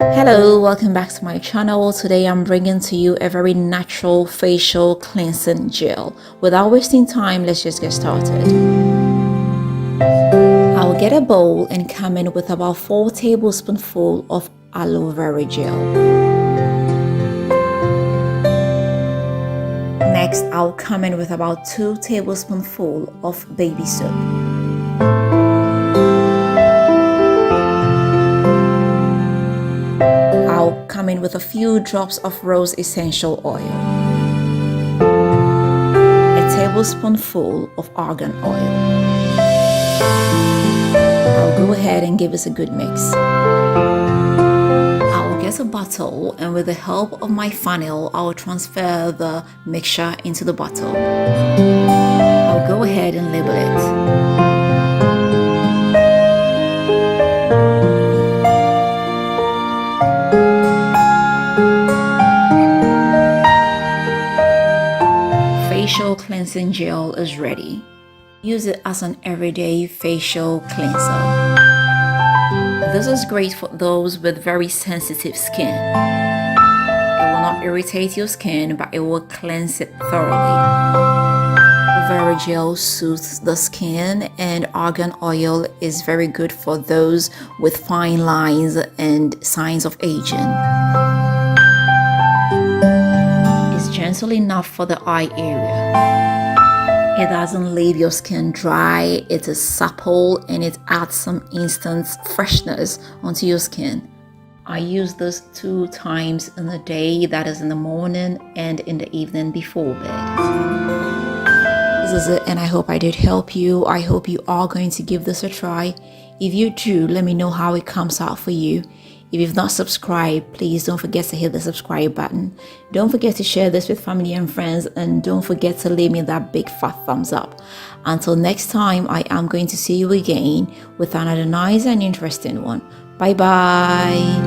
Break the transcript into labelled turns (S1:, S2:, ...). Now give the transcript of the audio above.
S1: Hello, welcome back to my channel. Today I'm bringing to you a very natural facial cleansing gel. Without wasting time, let's just get started. I'll get a bowl and come in with about 4 tablespoonfuls of aloe vera gel. Next, I'll come in with about 2 tablespoonfuls of baby soap. I'll come in with a few drops of rose essential oil, a tablespoonful of argan oil. I'll go ahead and give this a good mix. I'll get a bottle, and with the help of my funnel, I'll transfer the mixture into the bottle. I'll go ahead and label it. Facial cleansing gel is ready. Use it as an everyday facial cleanser. This is great for those with very sensitive skin. It will not irritate your skin, but it will cleanse it thoroughly. Vera gel soothes the skin, and argan oil is very good for those with fine lines and signs of aging. Gentle enough for the eye area. It doesn't leave your skin dry, it is supple, and it adds some instant freshness onto your skin. I use this 2 times in the day, that is in the morning and in the evening before bed. This is it, and I hope I did help you. I hope you are going to give this a try. If you do, let me know how it comes out for you. If you've not subscribed, please don't forget to hit the subscribe button. Don't forget to share this with family and friends, and don't forget to leave me that big fat thumbs up. Until next time, I am going to see you again with another nice and interesting one. Bye bye.